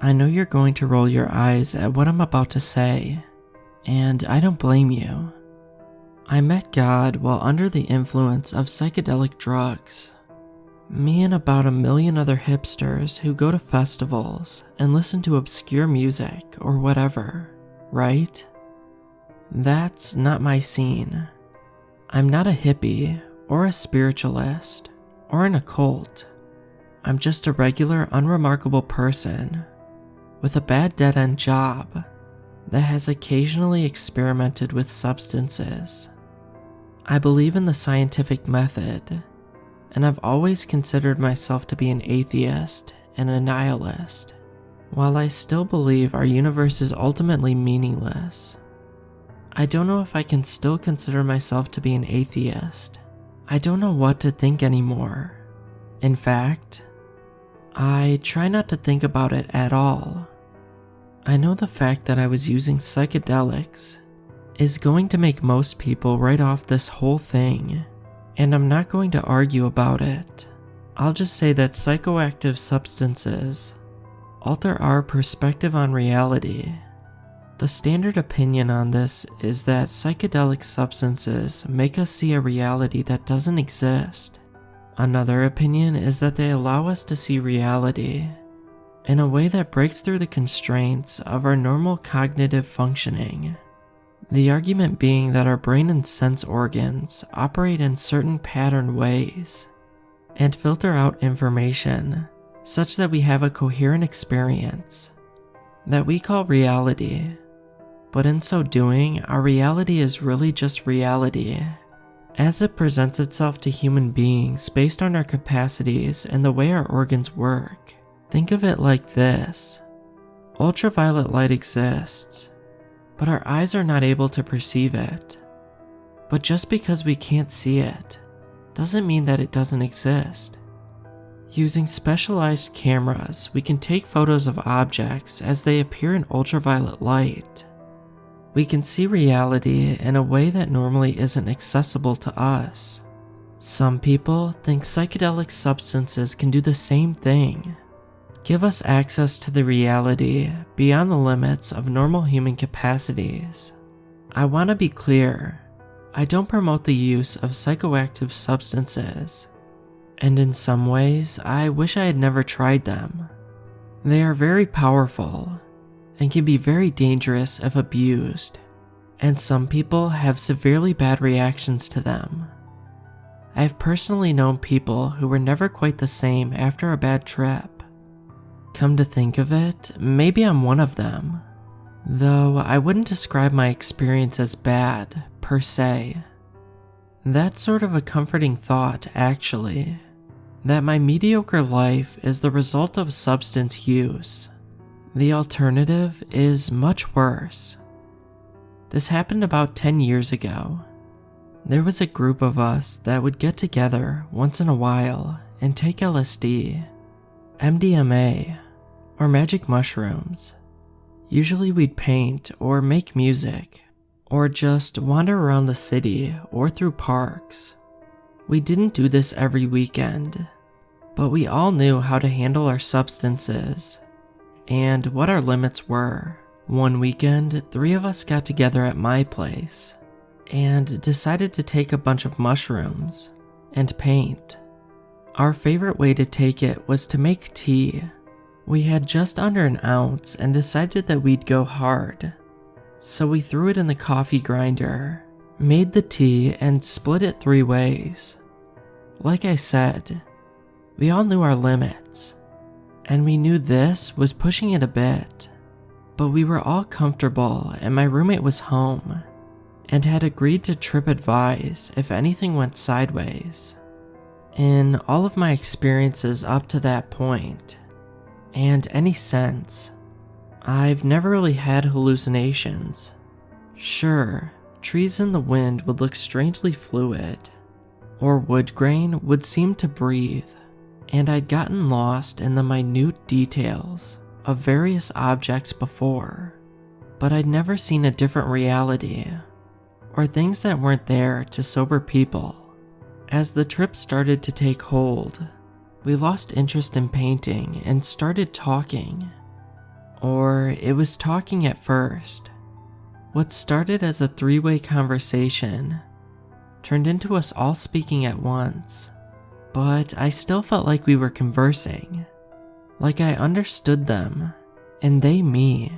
I know you're going to roll your eyes at what I'm about to say, and I don't blame you. I met God while under the influence of psychedelic drugs. Me and about 1 million other hipsters who go to festivals and listen to obscure music or whatever, right? That's not my scene. I'm not a hippie or a spiritualist or in a cult. I'm just a regular, unremarkable person with a bad dead-end job that has occasionally experimented with substances. I believe in the scientific method, and I've always considered myself to be an atheist and a nihilist. While I still believe our universe is ultimately meaningless, I don't know if I can still consider myself to be an atheist. I don't know what to think anymore. In fact, I try not to think about it at all. I know the fact that I was using psychedelics is going to make most people write off this whole thing, and I'm not going to argue about it. I'll just say that psychoactive substances alter our perspective on reality. The standard opinion on this is that psychedelic substances make us see a reality that doesn't exist. Another opinion is that they allow us to see reality in a way that breaks through the constraints of our normal cognitive functioning. The argument being that our brain and sense organs operate in certain patterned ways and filter out information such that we have a coherent experience that we call reality. But in so doing, our reality is really just reality, as it presents itself to human beings based on our capacities and the way our organs work. Think of it like this. Ultraviolet light exists, but our eyes are not able to perceive it. But just because we can't see it, doesn't mean that it doesn't exist. Using specialized cameras, we can take photos of objects as they appear in ultraviolet light. We can see reality in a way that normally isn't accessible to us. Some people think psychedelic substances can do the same thing. Give us access to the reality beyond the limits of normal human capacities. I want to be clear, I don't promote the use of psychoactive substances, and in some ways, I wish I had never tried them. They are very powerful and can be very dangerous if abused, and some people have severely bad reactions to them. I've personally known people who were never quite the same after a bad trip. Come to think of it, maybe I'm one of them, though I wouldn't describe my experience as bad, per se. That's sort of a comforting thought, actually, that my mediocre life is the result of substance use. The alternative is much worse. This happened about 10 years ago. There was a group of us that would get together once in a while and take LSD, MDMA, or magic mushrooms. Usually we'd paint or make music, or just wander around the city or through parks. We didn't do this every weekend, but we all knew how to handle our substances and what our limits were. One weekend, 3 of us got together at my place and decided to take a bunch of mushrooms and paint. Our favorite way to take it was to make tea. We had just under an ounce and decided that we'd go hard. So we threw it in the coffee grinder, made the tea, and split it 3 ways. Like I said, we all knew our limits, and we knew this was pushing it a bit. But we were all comfortable and my roommate was home, and had agreed to trip advise if anything went sideways. In all of my experiences up to that point, and any since, I've never really had hallucinations. Sure, trees in the wind would look strangely fluid, or wood grain would seem to breathe, and I'd gotten lost in the minute details of various objects before, but I'd never seen a different reality, or things that weren't there to sober people. As the trip started to take hold, we lost interest in painting and started talking. Or it was talking at first. What started as a three-way conversation turned into us all speaking at once, but I still felt like we were conversing, like I understood them, and they me.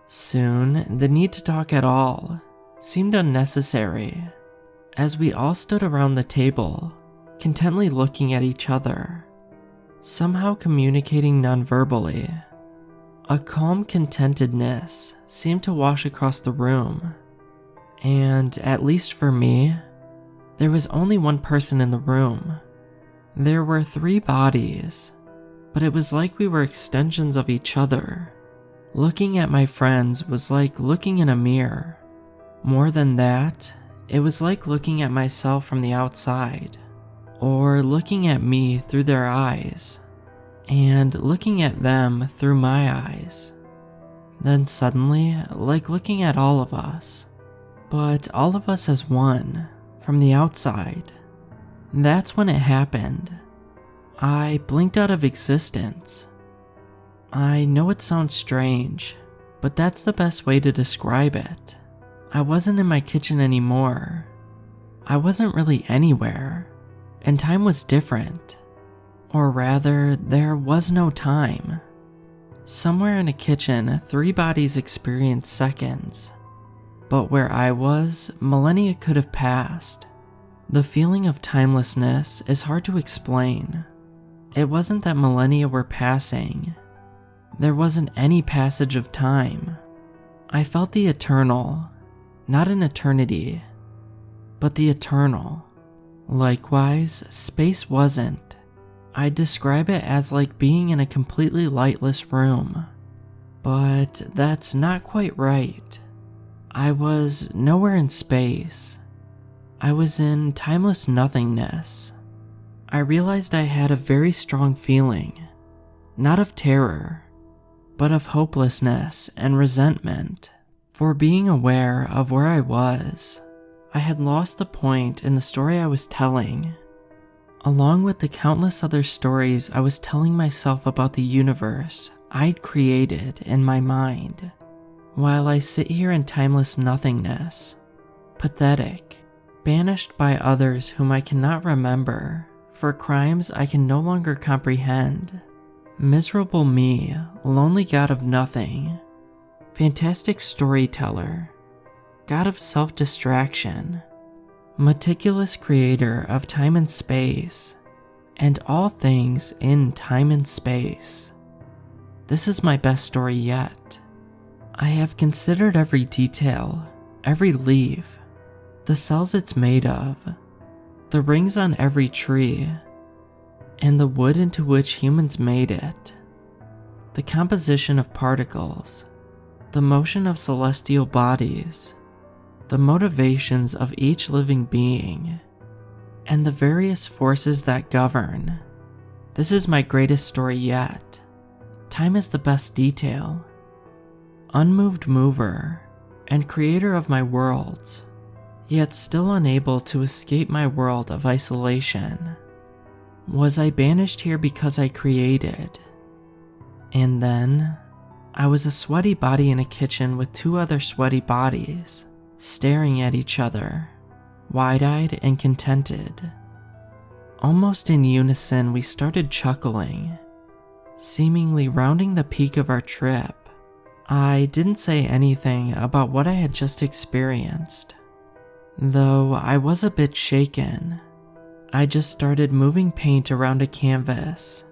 Soon, the need to talk at all seemed unnecessary, as we all stood around the table, contently looking at each other, somehow communicating non-verbally. A calm contentedness seemed to wash across the room, and at least for me, there was only one person in the room. There were 3 bodies, but it was like we were extensions of each other. Looking at my friends was like looking in a mirror. More than that, it was like looking at myself from the outside, or looking at me through their eyes, and looking at them through my eyes. Then suddenly, like looking at all of us, but all of us as one, from the outside. That's when it happened. I blinked out of existence. I know it sounds strange, but that's the best way to describe it. I wasn't in my kitchen anymore. I wasn't really anywhere, and time was different. Or rather, there was no time. Somewhere in a kitchen, 3 bodies experienced seconds. But where I was, millennia could have passed. The feeling of timelessness is hard to explain. It wasn't that millennia were passing. There wasn't any passage of time. I felt the eternal, not an eternity, but the eternal. Likewise, space wasn't. I'd describe it as like being in a completely lightless room. But that's not quite right. I was nowhere in space. I was in timeless nothingness. I realized I had a very strong feeling, not of terror, but of hopelessness and resentment for being aware of where I was. I had lost the point in the story I was telling, along with the countless other stories I was telling myself about the universe I'd created in my mind, while I sit here in timeless nothingness, pathetic, banished by others whom I cannot remember for crimes I can no longer comprehend. Miserable me, lonely god of nothing, fantastic storyteller, god of self-distraction, meticulous creator of time and space, and all things in time and space. This is my best story yet. I have considered every detail, every leaf, the cells it's made of, the rings on every tree, and the wood into which humans made it, the composition of particles, the motion of celestial bodies, the motivations of each living being, and the various forces that govern. This is my greatest story yet. Time is the best detail. Unmoved mover and creator of my worlds, yet still unable to escape my world of isolation. Was I banished here because I created? And then, I was a sweaty body in a kitchen with 2 other sweaty bodies, staring at each other, wide-eyed and contented. Almost in unison, we started chuckling, seemingly rounding the peak of our trip. I didn't say anything about what I had just experienced, though I was a bit shaken. I just started moving paint around a canvas,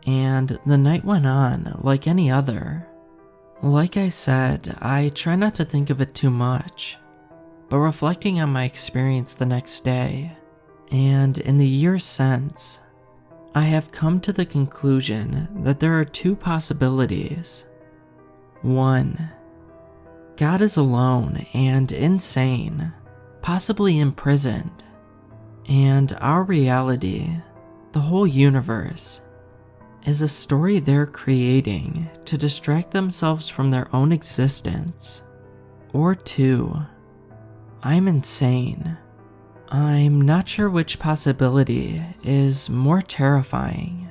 and the night went on like any other. Like I said, I try not to think of it too much, but reflecting on my experience the next day, and in the years since, I have come to the conclusion that there are 2 possibilities. 1. God is alone and insane, possibly imprisoned, and our reality, the whole universe, is a story they're creating to distract themselves from their own existence. Or 2. I'm insane. I'm not sure which possibility is more terrifying.